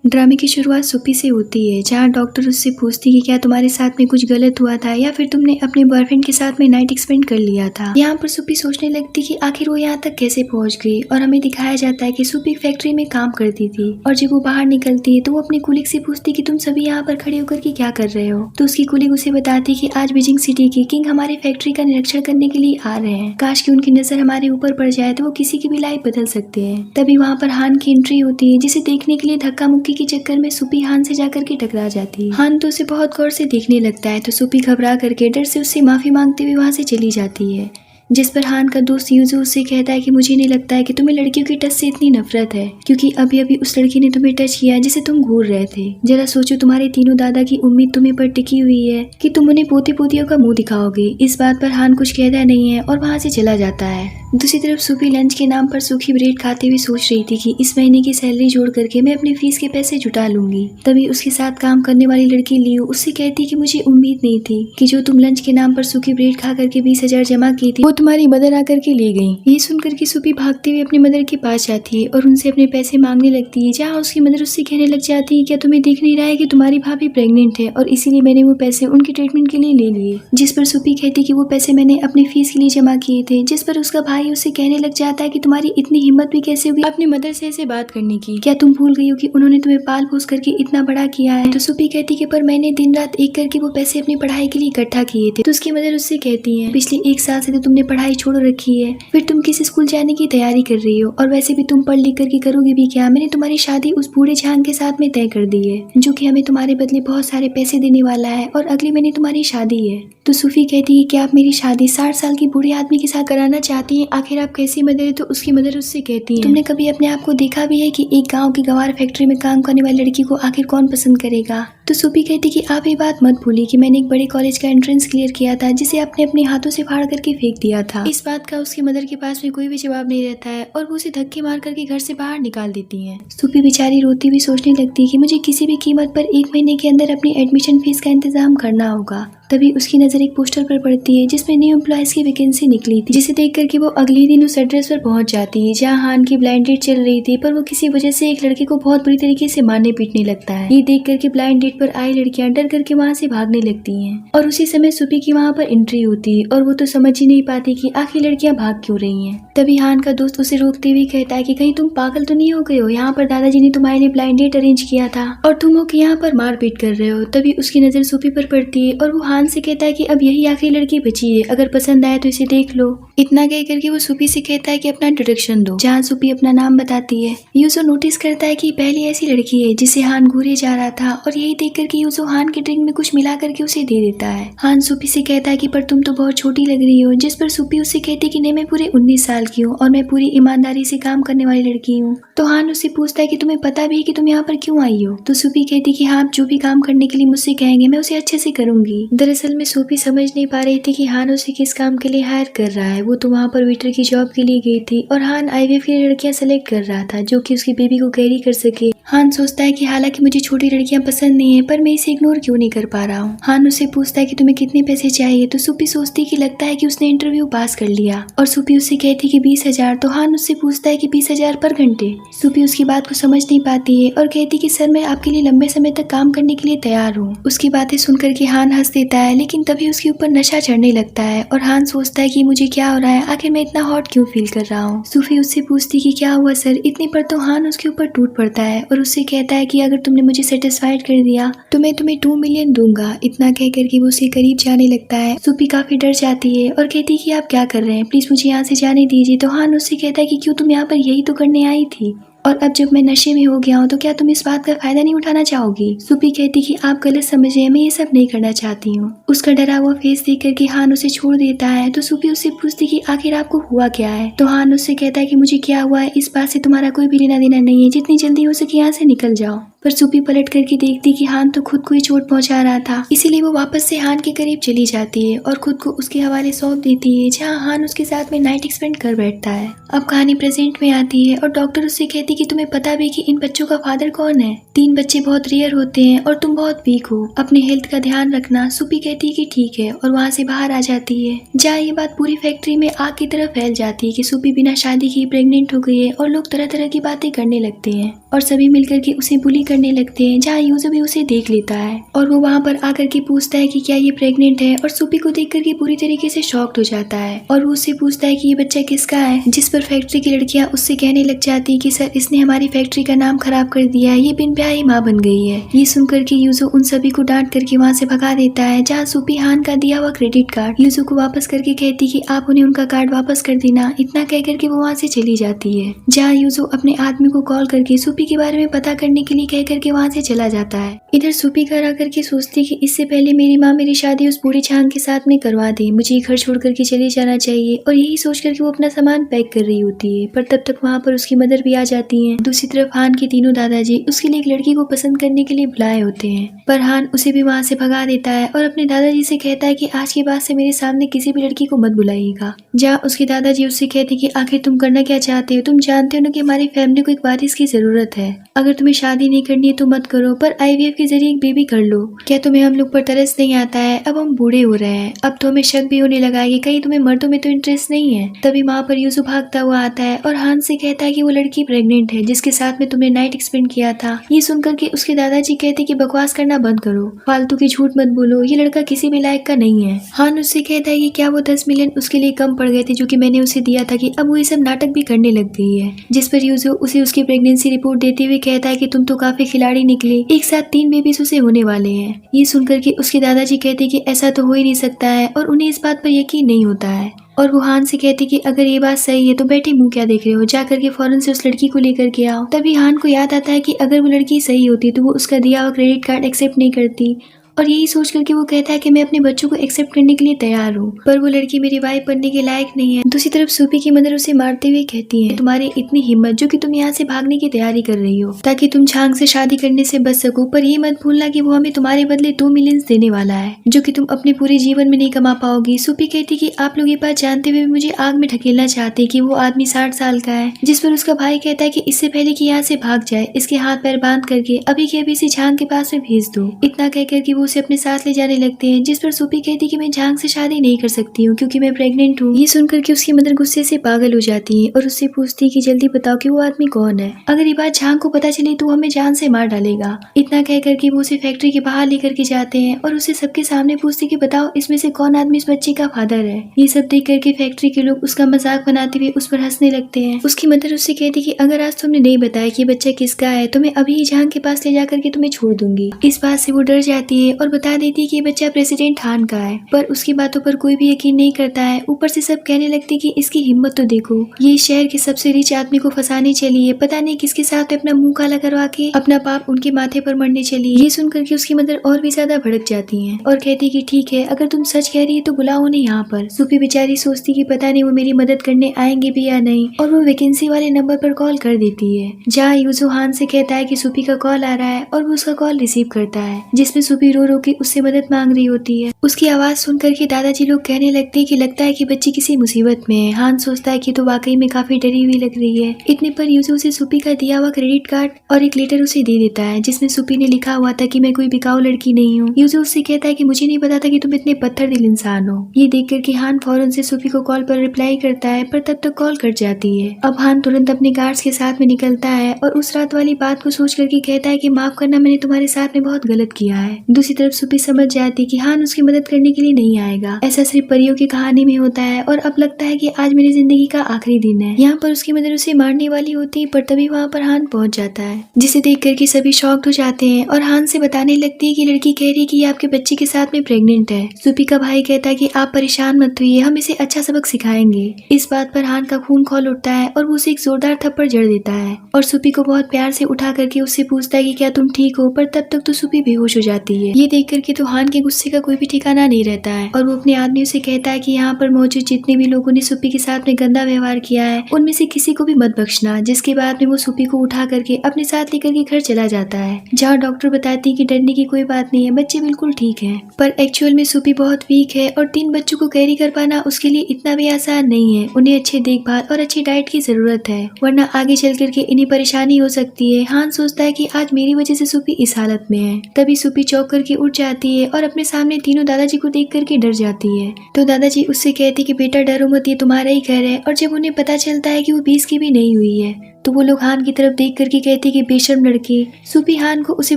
ड्रामे की शुरुआत सुपी से होती है, जहाँ डॉक्टर उससे पूछती कि क्या तुम्हारे साथ में कुछ गलत हुआ था या फिर तुमने अपने बॉयफ्रेंड के साथ में नाइट एक्सपेंड कर लिया था। यहाँ पर सुपी सोचने लगती कि आखिर वो यहाँ तक कैसे पहुँच गई और हमें दिखाया जाता है कि सुपी फैक्ट्री में काम करती थी और जब वो बाहर निकलती है तो वो अपने कुलीग से पूछती कि तुम सभी यहाँ पर खड़े होकर के क्या कर रहे हो। तो उसकी कुलीग उसे बताती कि आज बीजिंग सिटी की किंग हमारे फैक्ट्री का निरीक्षण करने के लिए आ रहे हैं, काश की उनकी नजर हमारे ऊपर पड़ जाए तो वो किसी की भी लाइफ बदल सकते हैं। तभी वहाँ पर हान की एंट्री होती है, जिसे देखने के लिए धक्का मुक्की के चक्कर में सुपी हान से जाकर के टकरा जाती है। हान तो उसे बहुत गौर से देखने लगता है तो सुपी घबरा करके डर से उससे माफी मांगते हुए वहाँ से चली जाती है, जिस पर हान का दोस्त यूजू उससे कहता है कि मुझे नहीं लगता है कि तुम्हें लड़कियों की टच से इतनी नफरत है, क्योंकि अभी अभी उस लड़की ने तुम्हें टच किया जिसे तुम घूर रहे थे। जरा सोचो, तुम्हारे तीनों दादा की उम्मीद तुम्हें पर टिकी हुई है कि तुम उन्हें पोती पोतियों का मुंह दिखाओगे। इस बात पर हान कुछ कहता नहीं है और वहाँ से चला जाता है। दूसरी तरफ सुपी लंच के नाम पर सूखी ब्रेड खाते हुए सोच रही थी कि इस महीने की सैलरी जोड़ करके मैं अपनी फीस के पैसे जुटा लूंगी। तभी उसके साथ काम करने वाली लड़की लियो उससे कहती कि मुझे उम्मीद नहीं थी कि जो तुम लंच के नाम पर सूखी ब्रेड खा करके 20,000 जमा की थी वो तुम्हारी मदर आकर के ले गई। यही सुनकर के सुपी भागते हुए अपनी मदर के पास जाती है और उनसे अपने पैसे मांगने लगती है, जहाँ उसकी मदर उससे कहने लग जाती है क्या तुम्हें दिख नहीं रहा है कि तुम्हारी भाभी प्रेग्नेंट है और इसीलिए मैंने वो पैसे उनके ट्रीटमेंट के लिए ले लिए। जिस पर सुपी कहती कि वो पैसे मैंने अपनी फीस के लिए जमा किए थे। जिस पर उसका भाई उससे कहने लग जाता है कि तुम्हारी इतनी हिम्मत भी कैसे होगी अपनी मदर से ऐसे बात करने की, क्या तुम भूल गई हो कि उन्होंने तुम्हें पाल पोस करके इतना बड़ा किया है। तो सुपी कहती कि पर मैंने दिन रात एक करके वो पैसे अपनी पढ़ाई के लिए इकट्ठा किए थे। तो उसकी मदर उससे कहती है पिछले 1 साल से तो तुमने पढ़ाई छोड़ रखी है, फिर तुम किस स्कूल जाने की तैयारी कर रही हो और वैसे भी तुम पढ़ लिख करके करोगी भी क्या। मैंने तुम्हारी शादी उस बूढ़े झांग के साथ में तय कर दी है जो कि हमें तुम्हारे बदले बहुत सारे पैसे देने वाला है और अगले महीने तुम्हारी शादी है। तो सूफी कहती है कि आप मेरी शादी 60 साल की बूढ़े आदमी के साथ कराना चाहती हैं, आखिर आप कैसी मदर है। तो उसकी मदर उससे कहती है तुमने कभी अपने आप को देखा भी है कि एक गांव की गवार फैक्ट्री में काम करने वाली लड़की को आखिर कौन पसंद करेगा। तो सूफी कहती कि आप ये बात मत भूलिए कि मैंने एक बड़े कॉलेज का एंट्रेंस क्लियर किया था जिसे आपने अपने हाथों से फाड़ करके फेंक दिया था। इस बात का उसकी मदर के पास में कोई भी जवाब नहीं रहता है और वो उसे धक्के मार करके घर से बाहर निकाल देती है। सूफी बेचारी रोती हुई सोचने लगती है कि मुझे किसी भी कीमत पर 1 महीने के अंदर अपनी एडमिशन फीस का इंतजाम करना होगा। तभी उसकी नजर एक पोस्टर पर पड़ती है जिसमें न्यू एम्प्लॉयज की वैकेंसी निकली थी, जिसे देख करके वो अगले दिन उस एड्रेस पर पहुंच जाती है जहां हान की ब्लाइंड डेट चल रही थी, पर वो किसी वजह से एक लड़के को बहुत बुरी तरीके से मारने पीटने लगता है। ये देख करके ब्लाइंड डेट पर आई लड़कियां डर करके वहाँ से भागने लगती हैं और उसी समय सुपी की वहाँ पर एंट्री होती है और वो तो समझ ही नहीं पाती कि आखिर लड़कियां भाग क्यों रही हैं। तभी हान का दोस्त उसे रोकते हुए कहता है कि कहीं तुम पागल तो नहीं हो गए हो, यहाँ पर दादाजी ने तुम्हारे लिए ब्लाइंड डेट अरेंज किया था और तुम हो कि यहाँ पर मारपीट कर रहे हो। तभी उसकी नजर सुपी पर पड़ती है और वो हान से कहता है कि अब यही आखिरी लड़की बची है, अगर पसंद आए तो इसे देख लो। इतना कह करके वो सुपी से कहता है कि अपना इंट्रोडक्शन दो, जहाँ सुपी अपना नाम बताती है। यूजो नोटिस करता है कि पहली ऐसी लड़की है जिसे हान घूरे जा रहा था और यही देख करके यूजो हान के ड्रिंक में कुछ मिला करके उसे दे देता है। हान सुपी से कहता है कि पर तुम तो बहुत छोटी लग रही हो। जिस पर सुपी उससे कहती कि नहीं, मैं पूरे 19 साल की हूँ और मैं पूरी ईमानदारी से काम करने वाली लड़की हूँ। तो हान उससे पूछता है कि तुम्हें पता भी है कि तुम यहाँ पर क्यों आई हो। तो सुपी कहती कि हाँ, जो भी काम करने के लिए मुझसे कहेंगे मैं उसे अच्छे से करूंगी। दरअसल में सुपी समझ नहीं पा रही थी कि हान उसे किस काम के लिए हायर कर रहा है। वो तो वहाँ पर वेटर की जॉब के लिए गई थी और हान आईवीएफ के लिए लड़कियां सेलेक्ट कर रहा था जो कि उसकी बेबी को कैरी कर सके। हान सोचता है कि हालांकि मुझे छोटी लड़कियां पसंद नहीं है, पर मैं इसे इग्नोर क्यों नहीं कर पा रहा हूँ। हान उससे पूछता है कि तुम्हें कितने पैसे चाहिए। तो सुपी सोचती कि लगता है कि उसने इंटरव्यू पास कर लिया और सुपी उससे कहती कि 20,000। तो हान उससे पूछता है कि 20,000 पर घंटे। सुपी उसकी बात को समझ नहीं पाती है और कहती कि सर, मैं आपके लिए लंबे समय तक काम करने के लिए तैयार हूँ। उसकी बातें सुनकर के हान हंस देता है, लेकिन तभी उसके ऊपर नशा चढ़ने लगता है और हान सोचता है कि मुझे क्या हो रहा है, आखिर मैं इतना हॉट क्यों फील कर रहा हूँ। सूफी उससे पूछती कि क्या हुआ सर। इतने पर तो हान उसके ऊपर टूट पड़ता है और उससे कहता है कि अगर तुमने मुझे सेटिस्फाइड कर दिया तो मैं तुम्हें 2 मिलियन दूंगा। इतना कह करके वो उसके करीब जाने लगता है। सूफी काफी डर जाती है और कहती है कि आप क्या कर रहे हैं, प्लीज मुझे यहाँ से जाने दीजिए। तो हान उससे कहता है कि क्यों, तुम यहाँ पर यही तो करने आई थी और अब जब मैं नशे में हो गया हूँ तो क्या तुम इस बात का फायदा नहीं उठाना चाहोगी। सुपी कहती कि आप गलत समझ रहे हैं, मैं ये सब नहीं करना चाहती हूँ। उसका डरा हुआ फेस देख करके हान उसे छोड़ देता है। तो सुपी उससे पूछती कि आखिर आपको हुआ क्या है। तो हान उससे कहता है कि मुझे क्या हुआ है इस बात से तुम्हारा कोई भी लेना देना नहीं है, जितनी जल्दी हो सके यहाँ से निकल जाओ। पर सुपी पलट करके देखती कि हान तो खुद को ही चोट पहुंचा रहा था, इसीलिए वो वापस से हान के करीब चली जाती है और खुद को उसके हवाले सौंप देती है, जहाँ हान उसके साथ में नाइट एक्सपेंड कर बैठता है। अब कहानी प्रेजेंट में आती है और डॉक्टर उससे कहती कि तुम्हें पता भी कि इन बच्चों का फादर कौन है। 3 बच्चे बहुत रेयर होते हैं और तुम बहुत वीक हो, अपने हेल्थ का ध्यान रखना। सुपी कहती है कि ठीक है और वहाँ से बाहर आ जाती है, जहाँ ये बात पूरी फैक्ट्री में आग की तरह फैल जाती है कि सुपी बिना शादी की प्रेग्नेंट हो गई है और लोग तरह तरह की बातें करने लगते हैं। और सभी मिलकर के उसे बुली करने लगते हैं, जहाँ यूजो भी उसे देख लेता है और वो वहाँ पर आकर के पूछता है कि क्या ये प्रेग्नेंट है, और सुपी को देख करके पूरी तरीके से शॉक्ड हो जाता है और वो उससे पूछता है कि ये बच्चा किसका है, जिस पर फैक्ट्री की लड़कियां उससे कहने लग जाती है कि सर इसने हमारी फैक्ट्री का नाम खराब कर दिया है, ये बिन ब्याह ही माँ बन गई है। ये सुनकर के यूजो उन सभी को डांट करके वहाँ से भगा देता है, जहाँ सुपी हान का दिया हुआ क्रेडिट कार्ड यूजो को वापस करके कहती कि आप उन्हें उनका कार्ड वापस कर देना। इतना कह करके वो वहाँ से चली जाती है, जहाँ यूजो अपने आदमी को कॉल करके सुपी के बारे में पता करने के लिए कह करके वहाँ से चला जाता है। इधर सुपी घर आकर के सोचती कि इससे पहले मेरी माँ मेरी शादी उस बूढ़ी छांग के साथ में करवा दे, मुझे घर छोड़ करके चले जाना चाहिए, और यही सोच करके वो अपना सामान पैक कर रही होती है। पर तब तक वहाँ पर उसकी मदर भी आ जाती है। दूसरी तरफ हान के तीनों दादाजी उसके लिए एक लड़की को पसंद करने के लिए बुलाए होते हैं, पर हान उसे भी वहाँ से भगा देता है और अपने दादाजी से कहता है कि आज के बाद से मेरे सामने किसी भी लड़की को मत बुलाइएगा। जहाँ उसके दादाजी उससे कहते कि आखिर तुम करना क्या चाहते हो, तुम जानते हो ना कि हमारी फैमिली को एक वारिस की जरूरत है, अगर तुम्हें शादी नहीं करनी है तो मत करो, पर IVF के जरिए एक बेबी कर लो। क्या तुम्हें हम लोग पर तरस नहीं आता है? अब हम बूढ़े हो रहे हैं, अब तो हमें शक भी होने लगा है कि कहीं तुम्हें मर्दों में तो इंटरेस्ट नहीं है। तभी वहाँ पर यूसुफ भागता हुआ आता है और हान से कहता है कि वो लड़की प्रेग्नेंट है जिसके साथ में तुमने नाइट स्पेंड किया था। ये सुनकर के उसके दादाजी कहते कि बकवास करना बंद करो, फालतू की झूठ मत बोलो, ये लड़का किसी भी लायक का नहीं है। हान उससे कहता है कि क्या वो 10 मिलियन उसके लिए कम पड़ गए थे जो कि मैंने उसे दिया था, कि अब वो ये सब नाटक भी करने लग गई है। जिस पर यूसुफ उसे उसकी प्रेगनेंसी रिपोर्ट देते हुए कहता है कि तुम तो काफी खिलाड़ी निकले, एक साथ 3 बेबीज उसे होने वाले हैं। ये सुनकर के उसके दादाजी कहते कि ऐसा तो हो ही नहीं सकता है, और उन्हें इस बात पर यकीन नहीं होता है। और वो हान से कहती कि अगर ये बात सही है तो बैठे मुंह क्या देख रहे हो, जा करके फौरन से उस लड़की को लेकर के आओ। तभी हान को याद आता है कि अगर वो लड़की सही होती तो वो उसका दिया हुआ क्रेडिट कार्ड एक्सेप्ट नहीं करती, और यही सोच करके वो कहता है कि मैं अपने बच्चों को एक्सेप्ट करने के लिए तैयार हूँ, पर वो लड़की मेरी वाइफ बनने के लायक नहीं है। दूसरी तरफ सूपी की मदर उसे मारते हुए कहती है, तुम्हारी इतनी हिम्मत जो कि तुम यहाँ से भागने की तैयारी कर रही हो ताकि तुम छांग से शादी करने से बच सको, पर ये मत भूलना कि वो हमें तुम्हारे बदले 2 मिलियन देने वाला है जो कि तुम अपने पूरे जीवन में नहीं कमा पाओगी। सूपी कहती कि आप लोग ये बात जानते हुए मुझे आग में ढकेलना चाहते कि वो आदमी 60 साल का है। जिस पर उसका भाई कहता है कि इससे पहले कि यहाँ से भाग जाए इसके हाथ पैर बांध करके अभी के अभी इसे छांग के पास में भेज दो। इतना कहकर कि वो उसे अपने साथ ले जाने लगते हैं, जिस पर सूपी कहती कि मैं झांग से शादी नहीं कर सकती हूँ क्योंकि मैं प्रेग्नेंट हूँ। ये सुनकर के उसकी मदर गुस्से से पागल हो जाती है और उससे पूछती है कि जल्दी बताओ कि वो आदमी कौन है, अगर ये बात झांग को पता चली तो हमें जान से मार डालेगा। इतना कहकर के वो उसे फैक्ट्री के बाहर लेकर के जाते हैं और उसे सबके सामने पूछती कि बताओ इसमें से कौन आदमी इस बच्चे का फादर है। ये सब देख करके फैक्ट्री के लोग उसका मजाक बनाते हुए उस पर हंसने लगते हैं। उसकी मदर उससे कहती कि अगर आज तुमने नहीं बताया कि बच्चा किसका है तो मैं अभी ही झांग के पास ले जाकर के तुम्हें छोड़ दूंगी। इस बात से वो डर जाती है और बता देती है कि बच्चा प्रेसिडेंट हान का है, पर उसकी बातों पर कोई भी यकीन नहीं करता है। ऊपर से सब कहने लगते कि इसकी हिम्मत तो देखो, ये शहर के सबसे रिच आदमी को फंसाने चली है, पता नहीं किसके साथ अपना मुंह काला करवा के अपना पाप उनके माथे पर मरने चली है। ये सुनकर के उसकी मदर और भी ज्यादा भड़क जाती है और कहती कि ठीक है अगर तुम सच कह रही है तो बुलाओ उन्हें यहाँ पर। सूपी बेचारी सोचती कि पता नहीं वो मेरी मदद करने आएंगे भी या नहीं, और वो वैकेंसी वाले नंबर पर कॉल कर देती है, जहाँ यूजो हान से कहता है कि सूपी का कॉल आ रहा है और वो उसका कॉल रिसीव करता है, जिसमें सूपी रो रो के उससे मदद मांग रही होती है। उसकी आवाज सुनकर के दादाजी लोग कहने लगते हैं कि लगता है कि बच्ची किसी मुसीबत में है। हान सोचता है कि तो वाकई में काफी डरी हुई लग रही है। इतने पर यूजो उसे सूपी का दिया हुआ क्रेडिट कार्ड और एक लेटर उसे दे देता है जिसमें सूपी ने लिखा हुआ था कि मैं कोई बिकाऊ लड़की नहीं हूँ। यूजो उससे कहता है कि मुझे नहीं पता था कि तुम इतने पत्थर दिल इंसान हो। ये देख कर के हान फौरन से सूपी को कॉल पर रिप्लाई करता है, पर तब तक कॉल कट जाती है। अब हान तुरंत अपने गार्ड्स के साथ में निकलता है और उस रात वाली बात को सोच करके कहता है कि माफ करना, मैंने तुम्हारे साथ में बहुत गलत किया है। दूसरी तरफ सूपी समझ जाती कि हान उसकी मदद करने के लिए नहीं आएगा, ऐसा सिर्फ परियों की कहानी में होता है, और अब लगता है कि आज मेरी जिंदगी का आखिरी दिन है। यहाँ पर उसकी मदर उसे मारने वाली होती है, पर तभी वहाँ पर हान पहुँच जाता है, जिसे देख करके सभी शॉक्ड हो जाते हैं और हान से बताने लगती है कि लड़की कह रही है कि ये आपके बच्चे के साथ में प्रेग्नेंट है। सूपी का भाई कहता है कि आप परेशान मत होइए, हम इसे अच्छा सबक सिखाएंगे। इस बात पर हान का खून खौल उठता है और वो उसे एक जोरदार थप्पड़ जड़ देता है और सूपी को बहुत प्यार से उठा करके उससे पूछता है कि क्या तुम ठीक हो, पर तब तक तो सूपी बेहोश हो जाती है। ये देख करके तो हान के गुस्से का कोई भी ठिकाना नहीं रहता है और वो अपने आदमियों से कहता है कि यहाँ पर मौजूद जितने भी लोगों ने सूपी के साथ में गंदा व्यवहार किया है उनमें से किसी को भी मत बख्शना। जिसके बाद में वो सूपी को उठा करके अपने साथ लेकर के घर चला जाता है, जहाँ डॉक्टर बताती है कि डरने की कोई बात नहीं है, बच्चे बिल्कुल ठीक है। पर एक्चुअल में सूपी बहुत वीक है और 3 बच्चों को कैरी कर पाना उसके लिए इतना भी आसान नहीं है। उन्हें अच्छे देखभाल और अच्छी डाइट की जरूरत है, वरना आगे चल करके इन्हें परेशानी हो सकती है। हान सोचता है कि आज मेरी वजह से सूपी इस हालत में है। तभी सूपी चौंक करके उठ जाती है और अपने सामने तीनों दादाजी को देख करके डर जाती है। तो दादाजी उससे कहते कि बेटा डरो मत, ये तुम्हारा ही घर है। और जब उन्हें पता चलता है कि वो 20 की भी नहीं हुई है तो वो लोग हान की तरफ देख करके कहते कि बेशर्म लड़के। सूपी हान को उसे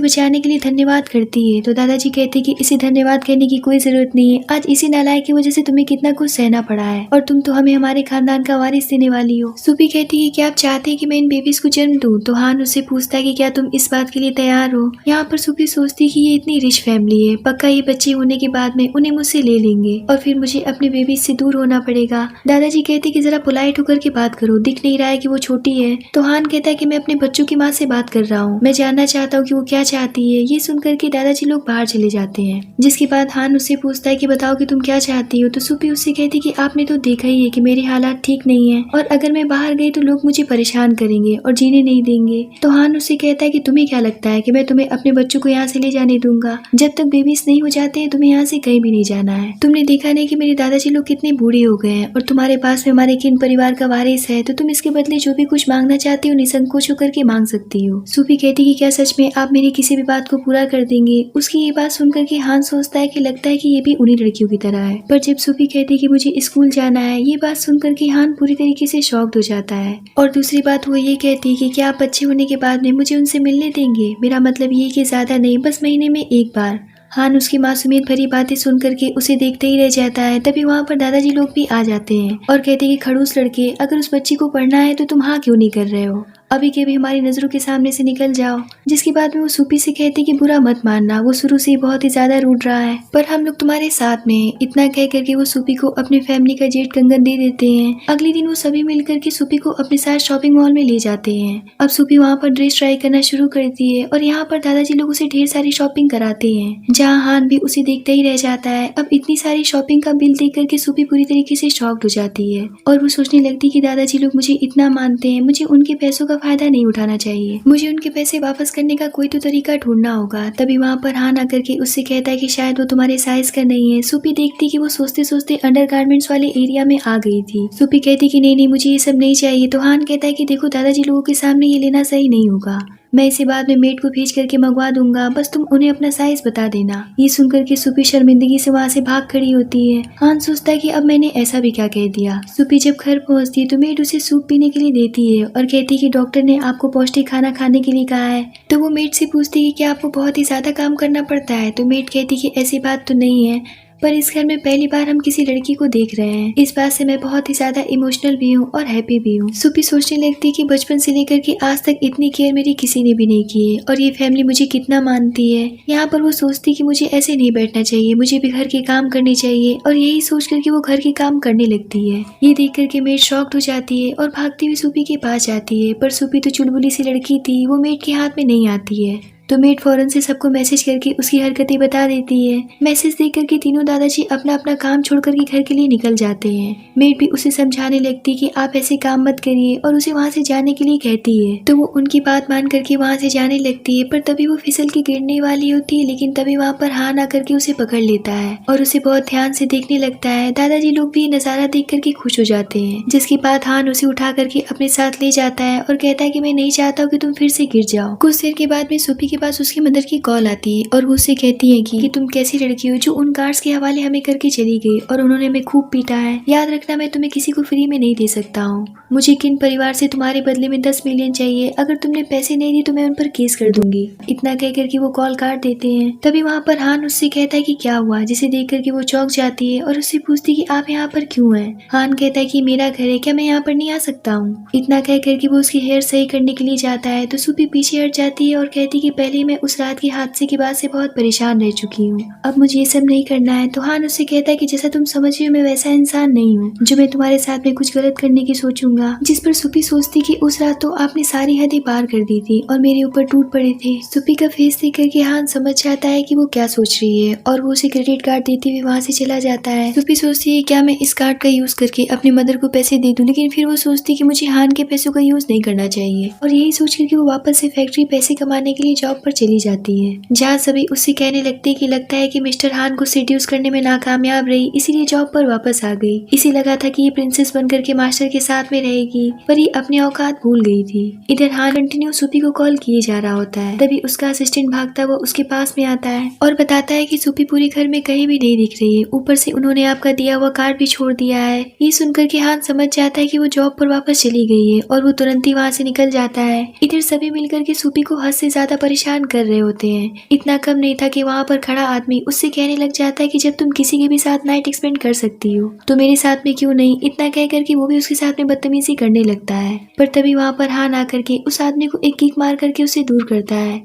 बचाने के लिए धन्यवाद करती है तो दादाजी कहते कि इसे धन्यवाद कहने की कोई जरूरत नहीं है, आज इसी नालायक की वजह से तुम्हें कितना कुछ सहना पड़ा है और तुम तो हमें हमारे खानदान का वारिस देने वाली हो। सूपी कहती है कि आप चाहते हैं कि मैं इन बेबीज को जन्म दूं तो हान उससे पूछता है कि क्या तुम इस बात के लिए तैयार हो। यहाँ पर सूपी सोचती है कि ये इतनी रिच फैमिली है, पक्का ये बच्चे होने के बाद में उन्हें मुझसे ले लेंगे और फिर मुझे अपने बेबीज से दूर होना पड़ेगा। दादाजी कहते कि जरा पोलाइट होकर के बात करो, दिख नहीं रहा है कि वो छोटी है। तो हान कहता है कि मैं अपने बच्चों की माँ से बात कर रहा हूँ, मैं जानना चाहता हूँ कि वो क्या चाहती है। ये सुनकर के दादाजी लोग बाहर चले जाते हैं, जिसके बाद हान उससे पूछता है कि बताओ कि तुम क्या चाहती हो। तो सूपी उससे कहती कि आपने तो देखा ही है कि मेरे हालात ठीक नहीं है और अगर मैं बाहर गई तो लोग मुझे परेशान करेंगे और जीने नहीं देंगे। तो हान उससे कहता है कि तुम्हें क्या लगता है कि मैं तुम्हें अपने बच्चों को यहाँ से ले जाने दूंगा? जब तक बेबीज नहीं हो जाते हैं तुम्हें यहाँ से कहीं भी नहीं जाना है। तुमने देखा नहीं कि मेरे दादाजी लोग कितने बूढ़े हो गए हैं और तुम्हारे पास में हमारे किन परिवार का वारिस है, तो तुम इसके बदले जो भी कुछ मांगना चाहती हो निसंकोच होकर के मांग सकती हो। सूपी कहती कि क्या सच में आप मेरी किसी भी बात को पूरा कर देंगे? उसकी ये बात सुनकर के हान सोचता है कि लगता है कि ये भी उन्हीं लड़कियों की तरह है। पर जब सूपी कहती कि मुझे स्कूल जाना है, ये बात सुनकर के हान पूरी तरीके से शॉक्ड हो जाता है। और दूसरी बात वो ये कहती है कि क्या आप बच्चे होने के बाद में मुझे उनसे मिलने देंगे? मेरा मतलब ये कि ज्यादा नहीं, बस महीने में एक बार। हान उसकी मासूमियत भरी बातें सुनकर के उसे देखते ही रह जाता है। तभी वहाँ पर दादाजी लोग भी आ जाते हैं और कहते हैं कि खड़ूस लड़के, अगर उस बच्ची को पढ़ना है तो तुम हाँ क्यों नहीं कर रहे हो? अभी के भी हमारी नजरों के सामने से निकल जाओ। जिसके बाद में वो सूपी से कहते कि बुरा मत मानना, वो शुरू से ही बहुत ही ज्यादा रूठ रहा है, पर हम लोग तुम्हारे साथ में हैं। इतना कह करके वो सूपी को अपनी फैमिली का जेट कंगन दे देते हैं। अगले दिन वो सभी मिलकर के सूपी को अपने साथ शॉपिंग मॉल में ले जाते हैं। अब सूपी वहाँ पर ड्रेस ट्राई करना शुरू करती है और यहाँ पर दादाजी लोग उसे ढेर सारी शॉपिंग कराते हैं, जहाँ हान भी उसे देखता ही रह जाता है। अब इतनी सारी शॉपिंग का बिल देख करके सूपी पूरी तरीके से शॉक्ड हो जाती है और वो सोचने लगती कि दादाजी लोग मुझे इतना मानते हैं, मुझे उनके पैसों का फायदा नहीं उठाना चाहिए, मुझे उनके पैसे वापस करने का कोई तो तरीका ढूंढना होगा। तभी वहाँ पर हान आकर के उससे कहता है कि शायद वो तुम्हारे साइज का नहीं है। सूपी देखती कि वो सोचते सोचते अंडरगारमेंट्स वाले एरिया में आ गई थी। सूपी कहती कि नहीं नहीं मुझे ये सब नहीं चाहिए। तो हान कहता है कि देखो दादाजी लोगों के सामने ये लेना सही नहीं होगा, मैं इसे बाद में मेड को भेज करके मंगवा दूंगा, बस तुम उन्हें अपना साइज बता देना। ये सुनकर के सूपी शर्मिंदगी से वहाँ से भाग खड़ी होती है। हान सोचता है कि अब मैंने ऐसा भी क्या कह दिया। सूपी जब घर पहुँचती है तो मेड उसे सूप पीने के लिए देती है और कहती है कि डॉक्टर ने आपको पौष्टिक खाना खाने के लिए कहा है। तो वो मेड से पूछती है कि क्या आपको बहुत ही ज्यादा काम करना पड़ता है? तो मेड कहती कि ऐसी बात तो नहीं है, पर इस घर में पहली बार हम किसी लड़की को देख रहे हैं, इस बात से मैं बहुत ही ज्यादा इमोशनल भी हूँ और हैप्पी भी हूँ। सूपी सोचने लगती है कि बचपन से लेकर के आज तक इतनी केयर मेरी किसी ने भी नहीं की है और ये फैमिली मुझे कितना मानती है। यहाँ पर वो सोचती कि मुझे ऐसे नहीं बैठना चाहिए, मुझे भी घर के काम करने चाहिए और यही सोच करके वो घर के काम करने लगती है। ये देख करके मेड शॉक्ड हो जाती है और भागती हुई सूपी के पास जाती है, पर सूपी तो चुलबुली सी लड़की थी, वो मेड के हाथ में नहीं आती है। तो मेड फौरन से सबको मैसेज करके उसकी हरकतें बता देती है। मैसेज देख करके तीनों दादाजी अपना अपना काम छोड़ करके घर के लिए निकल जाते हैं। मेड भी उसे समझाने लगती कि आप ऐसे काम मत करिए और उसे वहाँ से जाने के लिए कहती है। तो वो उनकी बात मान करके वहाँ से जाने लगती है, पर तभी वो फिसल के गिरने वाली होती है, लेकिन तभी वहाँ पर हान आकर के उसे पकड़ लेता है और उसे बहुत ध्यान से देखने लगता है। दादाजी लोग भी ये नजारा देख करके खुश हो जाते हैं, जिसके बाद हान उसे उठा करके अपने साथ ले जाता है और कहता है कि मैं नहीं चाहता हूँ कि तुम फिर से गिर जाओ। कुछ देर के बाद में सूपी के पास उसकी मदर की कॉल आती है और वो उससे कहती है कि तुम कैसी लड़की हो जो उन गार्ड्स के हवाले हमें करके चली गई और उन्होंने हमें खूब पीटा है। याद रखना मैं तुम्हें किसी को फ्री में नहीं दे सकता हूँ। मुझे किन परिवार से तुम्हारे बदले में 10 मिलियन चाहिए, अगर तुमने पैसे नहीं दिए तो मैं उन पर केस कर दूंगी। इतना कह करके वो कॉल काट देते हैं। तभी वहाँ पर हान उससे कहता है कि क्या हुआ, जिसे देख करके वो चौंक जाती है और उससे पूछती कि आप यहाँ पर क्यों हैं। हान कहता है कि मेरा घर है, क्या मैं यहाँ पर नहीं आ सकता हूँ। इतना कह करके वो उसकी हेयर सही करने के लिए जाता है तो सूपी पीछे हट जाती है और कहती कि पहले मैं उस रात के हादसे के बाद से बहुत परेशान रह चुकी हूँ, अब मुझे ये सब नहीं करना है। तो हान उससे कहता है कि जैसा तुम समझ रही हो मैं वैसा इंसान नहीं हूँ जो मैं तुम्हारे साथ में कुछ गलत करने की सोचूंगा। जिस पर सूपी सोचती कि उस रात तो आपने सारी हदें पार कर दी थी और मेरे ऊपर टूट पड़े थे। सूपी का फेस देख करके हान समझ जाता है कि वो क्या सोच रही है और वो उसे क्रेडिट कार्ड देते हुए वहाँ से चला जाता है। सूपी सोचती है क्या मैं इस कार्ड का यूज करके अपनी मदर को पैसे दे दूं, लेकिन फिर वो सोचती कि मुझे हान के पैसों का यूज नहीं करना चाहिए और यही सोच करके वो वापस से फैक्ट्री पैसे कमाने के लिए जॉब जॉब पर चली जाती है, जहाँ सभी उससे कहने लगते हैं कि लगता है कि मिस्टर हान को सेड्यूस करने में नाकामयाब रही, इसीलिए जॉब पर वापस आ गई। इसे लगा था कि ये प्रिंसेस बनकर के मास्टर के साथ में रहेगी, पर ये अपने औकात भूल गई थी। इधर हान कंटिन्यू सूपी को कॉल किए जा रहा होता है, तभी उसका असिस्टेंट भागता हुआ उसके पास में आता है और बताता है कि सूपी पूरी घर में कहीं भी नहीं दिख रही है, ऊपर से उन्होंने आपका दिया हुआ कार्ड भी छोड़ दिया है। ये सुनकर के हान समझ जाता है कि वो जॉब पर वापस चली गई है और वो तुरंत ही वहाँ से निकल जाता है। इधर सभी मिलकर के सूपी को हद से ज्यादा परेशान कर रहे होते हैं। इतना कम नहीं था कि वहाँ पर खड़ा आदमी उससे कहने लग जाता है कि जब तुम किसी के भी साथ नाइट स्पेंड कर सकती हो तो मेरे साथ में क्यों नहीं। इतना कह करके वो भी उसके साथ में बदतमीजी करने लगता है, पर तभी वहाँ पर हान आकर के उस आदमी को एक किक मार करके उसे दूर करता है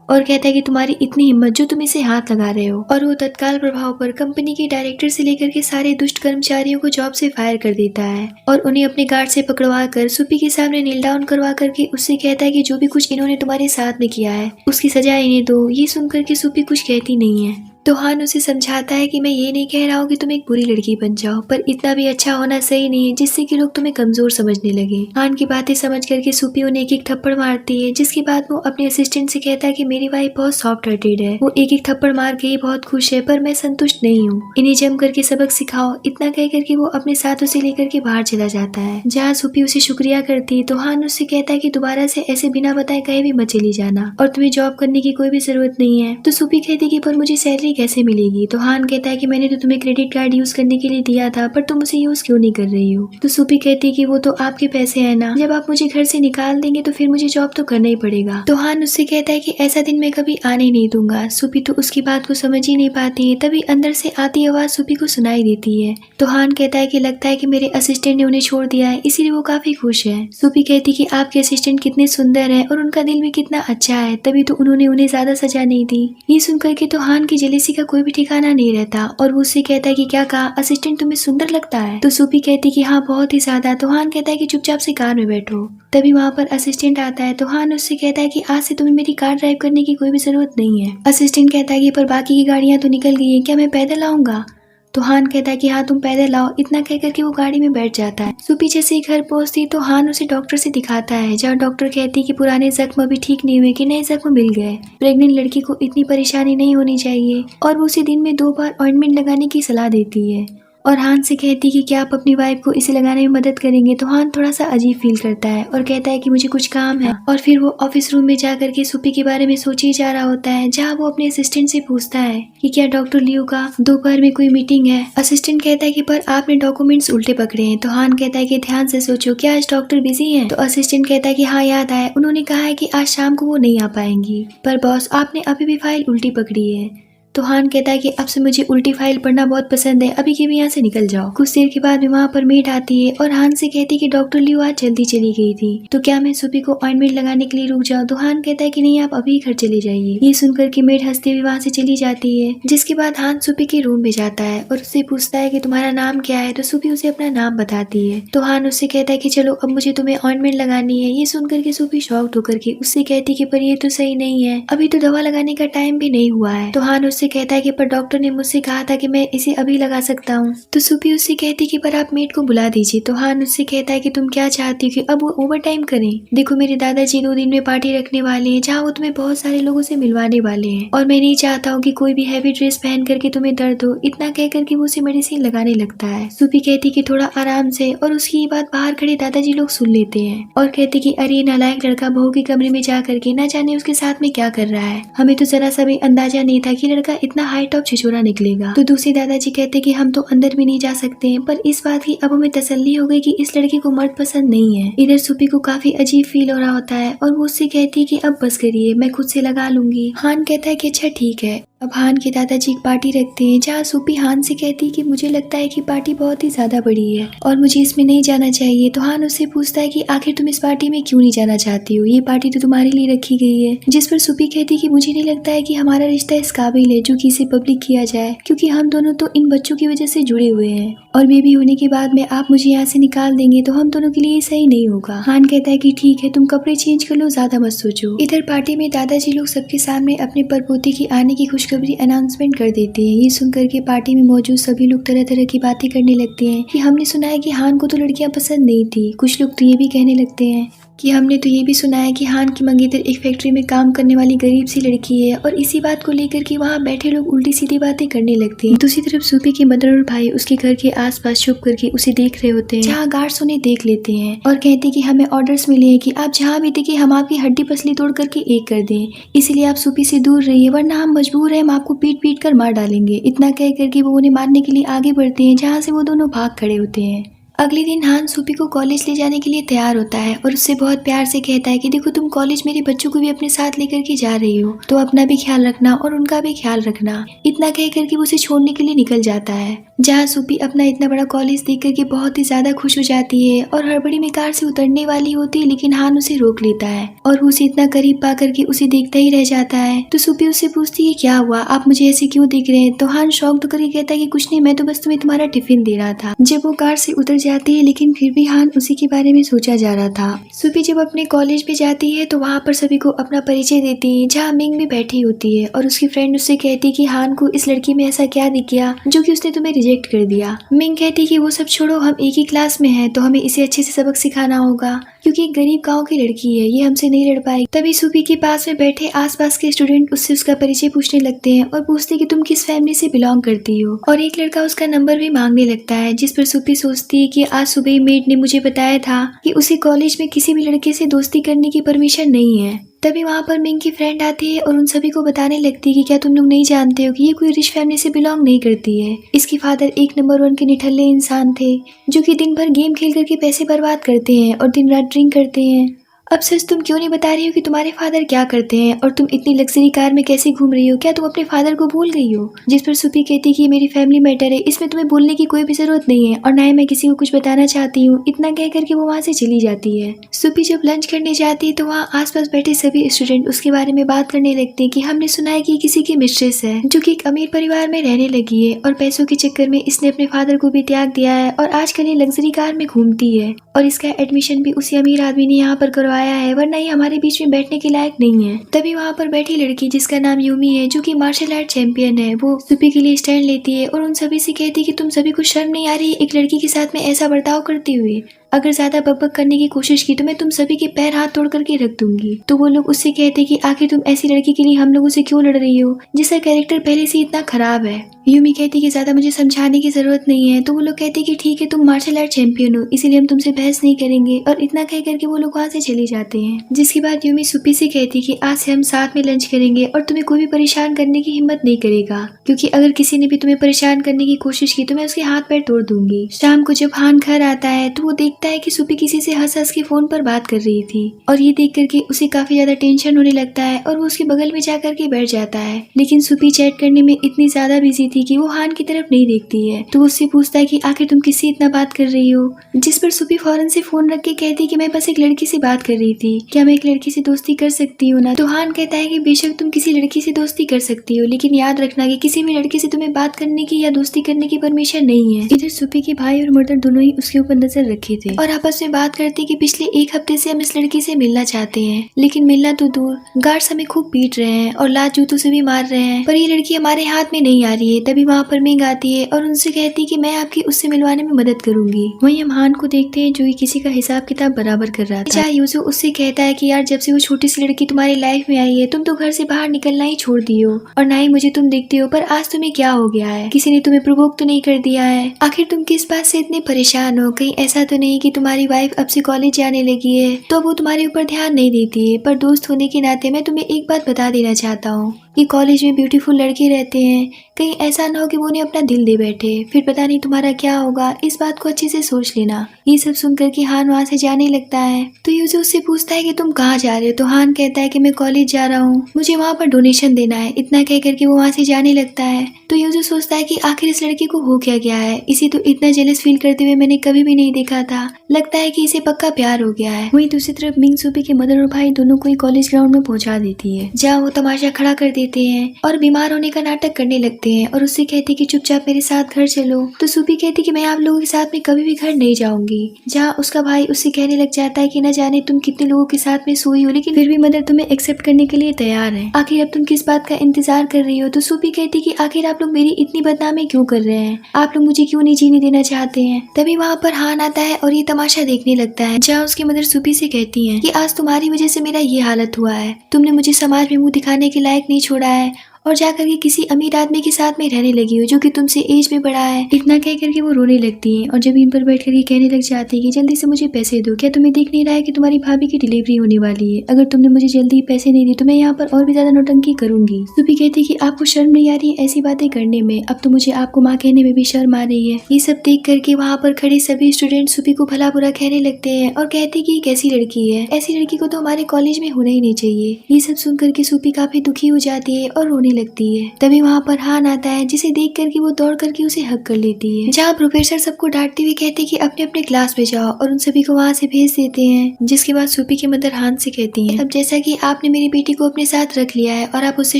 और कहता है कि तुम्हारी इतनी हिम्मत जो तुम इसे हाथ लगा रहे हो। और वो तत्काल प्रभाव पर कंपनी के डायरेक्टर से लेकर के सारे दुष्ट कर्मचारियों को जॉब से फायर कर देता है और उन्हें अपने गार्ड से पकड़वा कर सूपी के सामने नील डाउन करवा करके उससे कहता है कि जो भी कुछ इन्होंने तुम्हारे साथ में किया है उसकी सजा इन्हें दो। ये सुनकर के सूपी कुछ कहती नहीं है, तो हान उसे समझाता है कि मैं ये नहीं कह रहा हूँ कि तुम एक बुरी लड़की बन जाओ, पर इतना भी अच्छा होना सही नहीं है जिससे कि लोग तुम्हें कमजोर समझने लगे। हान की बातें समझ करके सूपी उन्हें एक एक थप्पड़ मारती है, जिसके बाद वो अपने असिस्टेंट से कहता है कि मेरी वाइफ बहुत सॉफ्ट हार्टेड है, वो एक एक थप्पड़ मार के ही बहुत खुश है, पर मैं संतुष्ट नहीं हूँ, इन्हें जम करके सबक सिखाओ। इतना कह करके वो अपने साथ उसे लेकर के बाहर चला जाता है, जहाँ सूपी उसे शुक्रिया करती है। तो हान उससे कहता है कि दोबारा से ऐसे बिना बताए कहीं भी मत चली जाना और तुम्हें जॉब करने की कोई भी जरूरत नहीं है। तो सूपी कहती है कि पर मुझे सैलरी कैसे मिलेगी। तो हान कहता है कि मैंने तो तुम्हें क्रेडिट कार्ड यूज करने के लिए दिया था, पर तुम उसे यूज क्यों नहीं कर रही हो। तो सूपी कहती है कि वो तो आपके पैसे है ना, जब आप मुझे घर से निकाल देंगे तो फिर मुझे जॉब तो करना ही पड़ेगा। तो हान उससे कहता है कि ऐसा दिन मैं कभी आने नहीं दूंगा। सूपी तो उसकी बात को समझ ही नहीं पाती है, तभी अंदर से आती आवाज सूपी को सुनाई देती है। तो हान कहता है कि लगता है कि मेरे असिस्टेंट ने उन्हें छोड़ दिया है, इसीलिए वो काफी खुश है। सूपी कहती कि आपके असिस्टेंट कितने सुंदर है और उनका दिल भी कितना अच्छा है, तभी तो उन्होंने उन्हें ज्यादा सजा नहीं दी। ये सुनकर के तो हान की जेलेसी का कोई भी ठिकाना नहीं रहता और वो उससे कहता है कि क्या कहा, असिस्टेंट तुम्हें सुंदर लगता है। तो सूपी कहती कि हाँ बहुत ही ज्यादा। तो हान कहता है कि चुपचाप से कार में बैठो। तभी वहाँ पर असिस्टेंट आता है, तो हान उससे कहता है कि आज से तुम्हें मेरी कार ड्राइव करने की कोई भी जरूरत नहीं है। असिस्टेंट कहता है कि पर बाकी की गाड़ियां तो निकल गई है, क्या मैं पैदल आऊंगा। तो हान कहता है कि हाँ तुम पैदल आओ। इतना कह करके वो गाड़ी में बैठ जाता है। सूपी जैसे ही घर पहुंचती तो हान उसे डॉक्टर से दिखाता है, जहाँ डॉक्टर कहती है कि पुराने जख्म अभी ठीक नहीं हुए, कि नए जख्म मिल गए। प्रेग्नेंट लड़की को इतनी परेशानी नहीं होनी चाहिए और वो उसे दिन में 2 बार ऑइंटमेंट लगाने की सलाह देती है और हान से कहती कि क्या आप अपनी वाइफ को इसे लगाने में मदद करेंगे। तो हान थोड़ा सा अजीब फील करता है और कहता है कि मुझे कुछ काम है, और फिर वो ऑफिस रूम में जाकर के सूपी के बारे में सोच ही जा रहा होता है, जहाँ वो अपने असिस्टेंट से पूछता है कि क्या डॉक्टर लियो का दोपहर में कोई मीटिंग है। असिस्टेंट कहता है कि पर आपने डॉक्यूमेंट्स उल्टे पकड़े हैं। तो हान कहता है कि ध्यान से सोचो, क्या आज डॉक्टर बिजी है। तो असिस्टेंट कहता है कि हाँ याद आया, उन्होंने कहा है कि आज शाम को वो नहीं आ पाएंगी, पर बॉस आपने अभी भी फाइल उल्टी पकड़ी है। तो हान कहता है कि अब से मुझे उल्टी फाइल पढ़ना बहुत पसंद है, अभी के भी यहाँ से निकल जाओ। कुछ देर के बाद वहाँ पर मेड आती है और हान से कहती है कि डॉक्टर लियो आज जल्दी चली गई थी, तो क्या मैं सूपी को ऑइंटमेंट लगाने के लिए रुक जाऊँ। तो हान कहता है कि नहीं, आप अभी घर चले जाइए। ये सुनकर की मेड हंसते हुए वहाँ से चली जाती है, जिसके बाद हान सूपी के रूम में जाता है और उससे पूछता है कि तुम्हारा नाम क्या है। तो सूपी उसे अपना नाम बताती है। तो हान उससे कहता है कि चलो अब मुझे तुम्हें ऑइंटमेंट लगानी है। ये सुनकर के सूपी शॉक्ड होकर के उससे कहती कि पर ये तो सही नहीं है, अभी तो दवा लगाने का टाइम भी नहीं हुआ है। तो हान उससे कहता है कि पर डॉक्टर ने मुझसे कहा था कि मैं इसे अभी लगा सकता हूँ। तो सूपी उससे कहती कि पर आप मेड को बुला दीजिए। तो हान उससे कहता है कि तुम क्या चाहती हो कि अब वो ओवर टाइम करें। देखो मेरे दादाजी 2 दिन में पार्टी रखने वाले हैं, जहाँ वो तुम्हें बहुत सारे लोगों से मिलवाने वाले हैं, और मैं नहीं चाहता हूँ कि कोई भी हैवी ड्रेस पहन करके तुम्हें दर्द हो। इतना कह करके वो उसे मेडिसिन लगाने लगता है। सूपी कहती कि थोड़ा आराम से, और उसकी ये बात बाहर खड़े दादाजी लोग सुन लेते हैं और कहते कि अरे नालायक लड़का बहू के कमरे में जा करके ना जाने उसके साथ में क्या कर रहा है, हमें तो जरा सा भी अंदाजा नहीं था कि लड़का इतना हाई टॉप छिछोरा निकलेगा। तो दूसरे दादाजी कहते कि हम तो अंदर भी नहीं जा सकते हैं, पर इस बात की अब हमें तसल्ली हो गई कि इस लड़के को मर्द पसंद नहीं है। इधर सूपी को काफी अजीब फील हो रहा होता है और वो उससे कहती है कि अब बस करिए, मैं खुद से लगा लूंगी। हान कहता है कि अच्छा ठीक है। अब हान के दादाजी एक पार्टी रखते हैं, जहाँ सूपी हान से कहती है कि मुझे लगता है कि पार्टी बहुत ही ज्यादा बड़ी है और मुझे इसमें नहीं जाना चाहिए। तो हान उससे पूछता है कि आखिर तुम इस पार्टी में क्यों नहीं जाना चाहती हो, ये पार्टी तो तुम्हारे लिए रखी गई है। जिस पर सूपी कहती है कि मुझे नहीं लगता है कि हमारा रिश्ता इस काबिल है जो कि इसे पब्लिक किया जाए, क्योंकि हम दोनों तो इन बच्चों की वजह से जुड़े हुए हैं, और बेबी होने के बाद में आप मुझे यहाँ से निकाल देंगे तो हम दोनों के लिए सही नहीं होगा। हान कहता है कि ठीक है, तुम कपड़े चेंज कर लो, ज्यादा मत सोचो। इधर पार्टी में दादाजी लोग सबके सामने अपने परपोती की आने की खुशखबरी खुशखबरी अनाउंसमेंट कर देती है। ये सुनकर के पार्टी में मौजूद सभी लोग तरह तरह की बातें करने लगते हैं कि हमने सुना है कि हान को तो लड़कियां पसंद नहीं थी। कुछ लोग तो ये भी कहने लगते हैं कि हमने तो ये भी सुना है कि हान की मंगेतर एक फैक्ट्री में काम करने वाली गरीब सी लड़की है। और इसी बात को लेकर के वहाँ बैठे लोग उल्टी सीधी बातें करने लगते हैं। दूसरी तरफ सूपी के मदर और भाई उसके घर के आसपास छुप करके उसे देख रहे होते हैं, जहाँ गार्ड्स उन्हें देख लेते हैं और कहते हैं कि हमें ऑर्डर्स मिले हैं कि आप जहाँ भी दिखे हम आपकी हड्डी पसली तोड़ करके एक कर दें, इसलिए आप सूपी से दूर रहिए वरना हम मजबूर हैं, हम आपको पीट पीट कर मार डालेंगे। इतना कह करके वो उन्हें मारने के लिए आगे बढ़ते हैं, जहाँ से वो दोनों भाग खड़े होते हैं। अगले दिन हान सूपी को कॉलेज ले जाने के लिए तैयार होता है और उससे बहुत प्यार से कहता है कि देखो तुम कॉलेज मेरे बच्चों को भी अपने साथ लेकर के जा रही हो, तो अपना भी ख्याल रखना और उनका भी ख्याल रखना। इतना कह करके वो उसे छोड़ने के लिए निकल जाता है, जहाँ सूपी अपना इतना बड़ा कॉलेज देख करके बहुत ही ज्यादा खुश हो जाती है और हड़बड़ी में कार से उतरने वाली होती है, लेकिन हान उसे रोक लेता है और उसे इतना करीब पा करके उसे देखता ही रह जाता है। तो सूपी उससे पूछती है क्या हुआ, आप मुझे ऐसे क्यों देख रहे हैं। तो हान शौक तो करके कहता है कि कुछ नहीं, मैं तो बस तुम्हें तुम्हारा टिफिन दे रहा था। जब वो कार से उतर जाती है लेकिन फिर भी हान उसी के बारे में सोचा जा रहा था। सूपी जब अपने कॉलेज में जाती है तो वहाँ पर सभी को अपना परिचय देती है, जहाँ मिंग भी बैठी होती है और उसकी फ्रेंड उससे कहती है कि हान को इस लड़की में ऐसा क्या दिख गया जो कि उसने तुम्हें रिजेक्ट कर दिया। मिंग कहती है कि वो सब छोड़ो, हम एक ही क्लास में हैं तो हमें इसे अच्छे से सबक सिखाना होगा, क्योंकि एक गरीब गांव की लड़की है, ये हमसे नहीं लड़ पाएगी। तभी सूपी के पास में बैठे आसपास के स्टूडेंट उससे उसका परिचय पूछने लगते हैं और पूछते कि तुम किस फैमिली से बिलोंग करती हो। और एक लड़का उसका नंबर भी मांगने लगता है, जिस पर सूपी सोचती है कि आज सुबह मेड ने मुझे बताया था कि उसे कॉलेज में किसी भी लड़के से दोस्ती करने की परमिशन नहीं है। तभी वहाँ पर मिंग की फ्रेंड आती है और उन सभी को बताने लगती है कि क्या तुम लोग नहीं जानते हो कि ये कोई रिच फैमिली से बिलोंग नहीं करती है। इसके फादर एक नंबर 1 के निठल्ले इंसान थे, जो कि दिन भर गेम खेल करके पैसे बर्बाद करते हैं और दिन रात ड्रिंक करते हैं। अब सच तुम क्यों नहीं बता रही हो कि तुम्हारे फादर क्या करते हैं और तुम इतनी लग्जरी कार में कैसे घूम रही हो, क्या तुम अपने फादर को भूल गई हो। जिस पर सूपी कहती कि मेरी फैमिली मैटर है, इसमें तुम्हें बोलने की कोई भी जरूरत नहीं है और ना ही मैं किसी को कुछ बताना चाहती हूँ। इतना कह करके वो वहाँ से चली जाती है। सूपी जब लंच करने जाती है तो वहाँ आसपास बैठे सभी स्टूडेंट उसके बारे में बात करने लगते हैं कि हमने सुना है कि किसी की मिस्ट्रेस है जो कि एक अमीर परिवार में रहने लगी है और पैसों के चक्कर में इसने अपने फादर को भी त्याग दिया है और आजकल ये लग्जरी कार में घूमती है और इसका एडमिशन भी उसी अमीर आदमी ने यहाँ पर करवाया है, वरना ये हमारे बीच में बैठने के लायक नहीं है। तभी वहाँ पर बैठी लड़की जिसका नाम यूमी है, जो कि मार्शल आर्ट चैंपियन है, वो सूपी के लिए स्टैंड लेती है और उन सभी से कहती है कि तुम सभी को शर्म नहीं आ रही एक लड़की के साथ में ऐसा बर्ताव करते हुए। अगर ज्यादा बकबक करने की कोशिश की तो मैं तुम सभी के पैर हाथ तोड़ करके रख दूंगी। तो वो लोग उससे कहते कि आखिर तुम ऐसी लड़की के लिए हम लोगों से क्यों लड़ रही हो जिसका कैरेक्टर पहले से इतना खराब है। यूमी कहती कि ज्यादा मुझे समझाने की जरूरत नहीं है। तो वो लोग कहते कि ठीक है, तुम मार्शल आर्ट चैंपियन हो इसीलिए हम तुमसे बहस नहीं करेंगे, और इतना कह करके वो लोग वहाँ से चले जाते हैं। जिसके बाद यूमी सूपी से कहती कि आज से हम साथ में लंच करेंगे और तुम्हें कोई भी परेशान करने की हिम्मत नहीं करेगा, क्योंकि अगर किसी ने भी तुम्हें परेशान करने की कोशिश की तो मैं उसके हाथ पैर तोड़ दूंगी। शाम को जब हान घर आता है तो वो देखता है कि सूपी किसी से हंस हंस के फोन पर बात कर रही थी और ये देख करके उसे काफी ज्यादा टेंशन होने लगता है और वो उसके बगल में जा करके बैठ जाता है। लेकिन सूपी चैट करने में इतनी ज्यादा बिजी थी कि वो हान की तरफ नहीं देखती है। तो वो उससे पूछता है कि आखिर तुम किससे इतना बात कर रही हो, जिस पर सूपी फौरन से फोन रख के कहती कि मैं बस एक लड़की से बात कर रही थी, क्या मैं एक लड़की से दोस्ती कर सकती हूँ ना। तो हान कहता है कि बेशक तुम किसी लड़की से दोस्ती कर सकती हो, लेकिन याद रखना कि किसी भी लड़की से तुम्हें बात करने की या दोस्ती करने की परमिशन नहीं है। इधर सूपी के भाई और मदर दोनों ही उसके ऊपर नजर रखे थे और आपस में बात करते कि पिछले एक हफ्ते से हम इस लड़की से मिलना चाहते हैं, लेकिन मिलना तो दूर, गार्ड्स हमें खूब पीट रहे हैं और लात जूतों से भी मार रहे हैं, पर ये लड़की हमारे हाथ में नहीं आ रही है। तभी वहाँ पर मिंग आती है और उनसे कहती है कि मैं आपकी उससे मिलवाने में मदद करूंगी। वहीं हम हान को देखते हैं जो कि किसी का हिसाब किताब बराबर कर रहा था। यूजो उससे कहता है कि यार जब से वो छोटी सी लड़की तुम्हारी लाइफ में आई है तुम तो घर से बाहर निकलना ही छोड़ दी हो और ना ही मुझे तुम देखते हो, पर आज तुम्हें क्या हो गया है, किसी ने तुम्हें प्रोवोक तो नहीं कर दिया है, आखिर तुम किस बात से इतने परेशान हो। कहीं ऐसा तो नहीं कि तुम्हारी वाइफ अब से कॉलेज जाने लगी है तो वो तुम्हारे ऊपर ध्यान नहीं देती है। पर दोस्त होने के नाते मैं तुम्हें एक बात बता देना चाहता हूँ कि कॉलेज में ब्यूटीफुल लड़के रहते हैं, कहीं ऐसा ना हो कि वो उन्हें अपना दिल दे बैठे, फिर पता नहीं तुम्हारा क्या होगा। इस बात को अच्छे से सोच लेना। ये सब सुनकर कि हान वहाँ से जाने लगता है तो यूजो उससे पूछता है कि तुम कहाँ जा रहे हो। तो हान कहता है कि मैं कॉलेज जा रहा हूँ, मुझे वहाँ पर डोनेशन देना है। इतना कह करके वो वहाँ से जाने लगता है। तो यूजो सोचता है कि आखिर इस लड़की को हो क्या गया है, इसी तो इतना जेलस फील करते हुए मैंने कभी भी नहीं देखा था। लगता है कि इसे पक्का प्यार हो गया है। वहीं दूसरी तरफ मिंग सूपी के मदर और भाई दोनों को कॉलेज ग्राउंड में पहुंचा देती है, जहाँ वो तमाशा खड़ा कर देते हैं और बीमार होने का नाटक करने लगते हैं और उससे कहती कि चुपचाप मेरे साथ घर चलो। तो सूपी कहती कि मैं आप लोगों के साथ में कभी भी घर नहीं जाऊंगी, जहाँ उसका भाई उससे कहने लग जाता है कि न जाने तुम कितने लोगों के साथ में सोई हो, लेकिन फिर भी मदर तुम्हें एक्सेप्ट करने के लिए तैयार है। आखिर अब तुम किस बात का इंतजार कर रही हो। तो सूपी कहती कि आखिर आप लोग मेरी इतनी बदनामी क्यों कर रहे हैं, आप लोग मुझे क्यों नहीं जीने देना चाहते हैं। तभी वहाँ पर हान आता है और ये तमाशा देखने लगता है, जहाँ उसकी मदर सूपी से कहती है कि आज तुम्हारी वजह से मेरा ये हालत हुआ है, तुमने मुझे समाज में मुंह दिखाने के लायक नहीं छोड़ा है और जाकर के किसी अमीर आदमी के साथ में रहने लगी हो जो कि तुमसे एज में बड़ा है। इतना कह करके वो रोने लगती है और जमीन पर बैठ करके कहने लग जाती है कि जल्दी से मुझे पैसे दो, क्या तुम्हें दिख नहीं रहा है कि तुम्हारी भाभी की डिलीवरी होने वाली है, अगर तुमने मुझे जल्दी पैसे नहीं दिए तो मैं यहाँ पर और भी ज्यादा नौटंकी करूंगी। सूपी कहती कि आपको शर्म नहीं आ रही है ऐसी बातें करने में, अब तो मुझे आपको माँ कहने में भी शर्म आ रही है। ये सब देख करके वहाँ पर खड़े सभी स्टूडेंट सूपी को भला बुरा कहने लगते हैं और कहते कि कैसी लड़की है, ऐसी लड़की को तो हमारे कॉलेज में होना ही नहीं चाहिए। ये सब सुन करके सूपी काफी दुखी हो जाती है और रोने लगती है। तभी वहाँ पर हान आता है, जिसे देख करके वो दौड़ करके उसे हक कर लेती है, जहाँ प्रोफेसर सबको डांटते हुए कहते कि अपने अपने क्लास में जाओ और उन सभी को वहाँ से भेज देते हैं। जिसके बाद सूपी की मदर हान से कहती है अब जैसा कि आपने मेरी बेटी को अपने साथ रख लिया है और आप उससे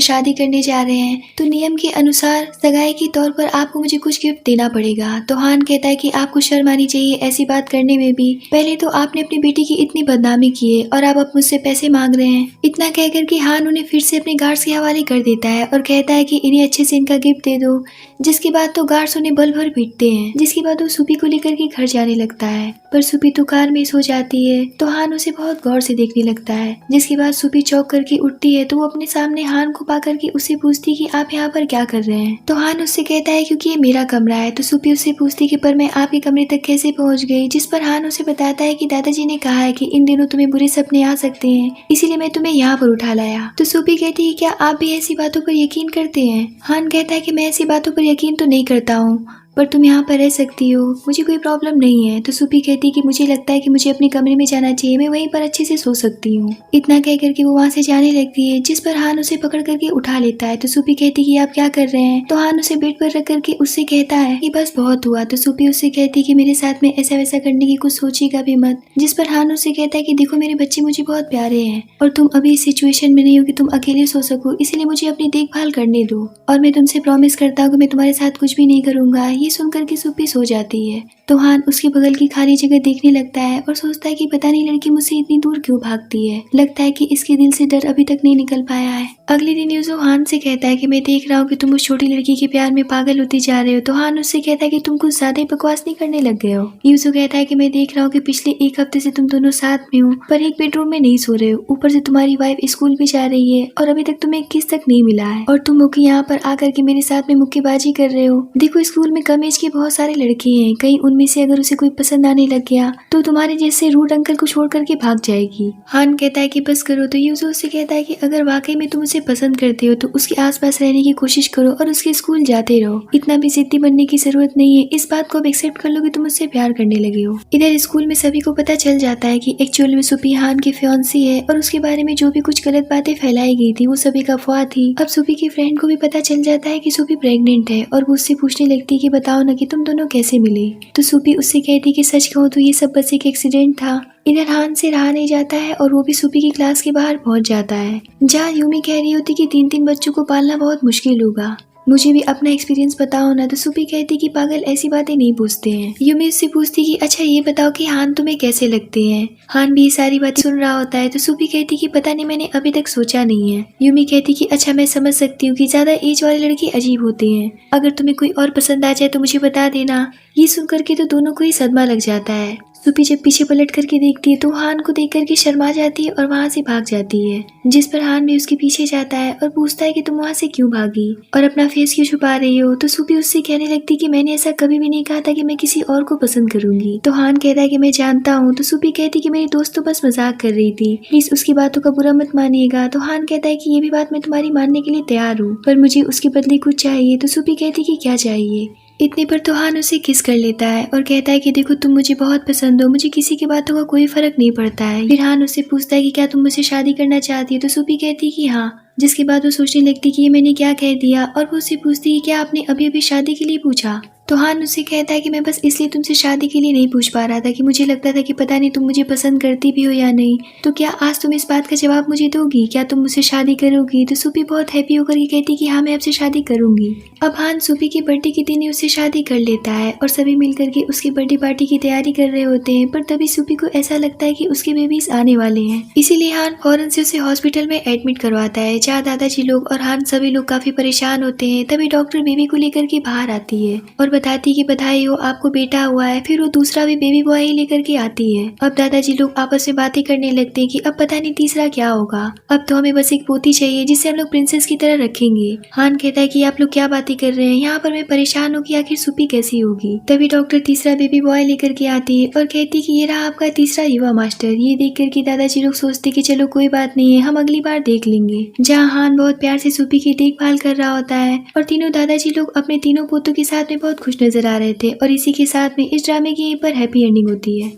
शादी करने जा रहे हैं, तो नियम के अनुसार सगाई के तौर पर आपको मुझे कुछ गिफ्ट देना पड़ेगा। तो हान कहता है कि आपको शर्म आनी चाहिए ऐसी बात करने में भी, पहले तो आपने अपनी बेटी की इतनी बदनामी की है और आप अब मुझसे पैसे मांग रहे हैं। इतना कहकर के हान उन्हें फिर से अपने गार्ड्स के हवाले कर देता है और कहता है कि इन्हें अच्छे से इनका गिफ्ट दे दो। जिसके बाद तो गार्ड्स उन्हें बल भर पीटते हैं। जिसके बाद वो सूपी को लेकर के घर जाने लगता है, पर सूपी तो कार में सो जाती है। तो हान उसे बहुत गौर से देखने लगता है। जिसके बाद सूपी चौंक करके उठती है तो वो अपने सामने हान को पा करके उससे पूछती कि आप यहाँ पर क्या कर रहे हैं। तो हान उससे कहता है क्योंकि ये मेरा कमरा है। तो सूपी उससे पूछती कि पर मैं आपके कमरे तक कैसे पहुँच गई। जिस पर हान उसे बताता है कि दादाजी ने कहा है कि इन दिनों तुम्हें बुरे सपने आ सकते हैं, इसीलिए मैं तुम्हें यहाँ पर उठा लाया। तो सूपी कहती है क्या आप भी ऐसी बातों पर यकीन करते हैं। हान कहता है कि मैं ऐसी बातों पर यकीन तो नहीं करता हूँ, पर तुम यहाँ पर रह सकती हो, मुझे कोई प्रॉब्लम नहीं है। तो सूपी कहती है कि मुझे लगता है कि मुझे अपने कमरे में जाना चाहिए, मैं वहीं पर अच्छे से सो सकती हूँ। इतना कह करके वो वहाँ से जाने लगती है, जिस पर हान उसे पकड़ करके उठा लेता है। तो सूपी कहती है कि आप क्या कर रहे हैं। तो हान उसे बेड पर रख करके उससे कहता है कि बस बहुत हुआ। तो सूपी उससे कहती है कि मेरे साथ में ऐसा वैसा करने की कुछ सोचेगा भी मत। जिस पर हान उसे कहता है कि देखो मेरे बच्चे मुझे बहुत प्यारे हैं और तुम अभी इस सिचुएशन में नहीं हो कि तुम अकेले सो सको, इसलिए मुझे अपनी देखभाल करने दो और मैं तुमसे प्रॉमिस करता हूँ कि मैं तुम्हारे साथ कुछ भी नहीं करूंगा। ये सुनकर के सूपी सो जाती है। तो हान उसके बगल की खाली जगह देखने लगता है और सोचता है कि पता नहीं लड़की मुझसे इतनी दूर क्यों भागती है, लगता है कि इसके दिल से डर अभी तक नहीं निकल पाया है। अगले दिन यूजो हान से कहता है कि मैं देख रहा हूँ कि तुम उस छोटी लड़की के प्यार में पागल होती जा रहे हो। तो हान उससे कहता है कि तुम कुछ ज्यादा ही बकवास नहीं करने लग गए हो। यूजो कहता है कि मैं देख रहा हूँ कि पिछले एक हफ्ते से तुम दोनों साथ में हो, पर एक बेडरूम में नहीं सो रहे हो। ऊपर से तुम्हारी वाइफ स्कूल भी जा रही है और अभी तक तुम्हें किस तक नहीं मिला है, और तुम मुझे यहाँ पर आकर के मेरे साथ में मुक्केबाजी कर रहे हो। देखो स्कूल में कम एज के बहुत सारे लड़के हैं, कहीं उनमें से अगर उसे कोई पसंद आने लग गया तो तुम्हारे जैसे रूड अंकल को छोड़ करके भाग जाएगी। हान कहता है कि बस करो। तो यूजो उससे कहता है कि अगर वाकई में तुम उसे पसंद करते हो तो उसके आसपास रहने की कोशिश करो और उसके स्कूल जाते रहो, इतना भी जिद्दी बनने की जरूरत नहीं है। इस बात को अब एक्सेप्ट कर लो कि तुम उससे प्यार करने लगे हो। इधर स्कूल में सभी को पता चल जाता है कि एक्चुअल में सूपी हान की फियांसी है और उसके बारे में जो भी कुछ गलत बातें फैलाई गई थी वो सभी का अफवाह थी। अब सूपी की फ्रेंड को भी पता चल जाता है कि सूपी प्रेग्नेंट है और वो उससे पूछने लगती है कि बताओ ना कि तुम दोनों कैसे मिले। तो सूपी उससे कहती कि सच कहूँ तो ये सब बस एक एक्सीडेंट था। इधर हान से रहा नहीं जाता है और वो भी सूपी की क्लास के बाहर पहुंच जाता है, जहाँ यूमी कह रही होती कि 3-3 बच्चों को पालना बहुत मुश्किल होगा, मुझे भी अपना एक्सपीरियंस बताओ ना। तो सूपी कहती कि पागल ऐसी बातें नहीं पूछते हैं। यूमी उससे पूछती कि अच्छा ये बताओ कि हान तुम्हें कैसे लगते हैं। हान भी ये सारी बातें सुन रहा होता है। तो सूपी कहती कि पता नहीं, मैंने अभी तक सोचा नहीं है। यूमी कहती कि अच्छा मैं समझ सकती हूँ कि ज्यादा एज वाले लड़के अजीब होते हैं, अगर तुम्हें कोई और पसंद आ जाए तो मुझे बता देना। ये सुन करके तो दोनों को ही सदमा लग जाता है। सूपी जब पीछे पलट करके देखती है तो हान को देख करके शर्मा जाती है और वहाँ से भाग जाती है, जिस पर हान भी उसके पीछे जाता है और पूछता है कि तुम वहाँ से क्यों भागी और अपना फेस क्यों छुपा रही हो। तो सूपी उससे कहने लगती कि मैंने ऐसा कभी भी नहीं कहा था कि मैं किसी और को पसंद करूंगी। तो हान कहता है कि मैं जानता हूँ। तो सूपी कहती कि मेरी दोस्त तो बस मजाक कर रही थी, प्लीज उसकी बातों का बुरा मत मानिएगा। तो हान कहता है कि ये भी बात मैं तुम्हारी मानने के लिए तैयार हूँ, पर मुझे उसके बदले कुछ चाहिए। तो सूपी कहती कि क्या चाहिए। इतने पर तो हान उसे किस कर लेता है और कहता है कि देखो तुम मुझे बहुत पसंद हो, मुझे किसी की बातों का कोई फर्क नहीं पड़ता है। फिर हान उससे पूछता है कि क्या तुम मुझसे शादी करना चाहती है। तो सूपी कहती है कि हाँ, जिसके बाद वो सोचने लगती कि ये मैंने क्या कह दिया, और वो उससे पूछती कि क्या आपने अभी अभी शादी के लिए पूछा। तो हान उससे कहता है कि मैं बस इसलिए तुमसे शादी के लिए नहीं पूछ पा रहा था कि मुझे लगता था कि पता नहीं तुम मुझे पसंद करती भी हो या नहीं। तो क्या आज तुम इस बात का जवाब मुझे दोगी, क्या तुम मुझसे शादी करोगी? तो सूपी बहुत हैप्पी होकर के कहती कि हाँ, मैं आपसे शादी करूंगी। अब हान सूपी की बर्थडे के दिन ही उससे शादी कर लेता है और सभी मिलकर के उसकी बर्थडे पार्टी की तैयारी कर रहे होते हैं। पर तभी सूपी को ऐसा लगता है कि उसके बेबीज आने वाले हैं, इसीलिए हान फौरन से उसे हॉस्पिटल में एडमिट करवाता है, जहाँ दादाजी लोग और हान सभी लोग काफी परेशान होते हैं। तभी डॉक्टर बेबी को लेकर के बाहर आती है और बताती कि बधाई हो, आपको बेटा हुआ है। फिर वो दूसरा भी बेबी बॉय ही लेकर के आती है। अब दादाजी लोग आपस में बातें करने लगते हैं कि अब पता नहीं तीसरा क्या होगा, अब तो हमें बस एक पोती चाहिए जिसे हम लोग प्रिंसेस की तरह रखेंगे। हान कहता है कि आप लोग क्या बातें कर रहे हैं, यहाँ पर मैं परेशान हूँ कि आखिर सूपी कैसी होगी। तभी डॉक्टर तीसरा बेबी बॉय लेकर के आती है और कहती है कि ये रहा आपका तीसरा युवा मास्टर। ये देख करके दादाजी लोग सोचते कि चलो कोई बात नहीं है, हम अगली बार देख लेंगे। जहाँ हान बहुत प्यार से सूपी की देखभाल कर रहा होता है और तीनों दादाजी लोग अपने तीनों पोतों के साथ में बहुत खुश नजर आ रहे थे। और इसी के साथ में इस ड्रामे की यहीं पर हैप्पी एंडिंग होती है।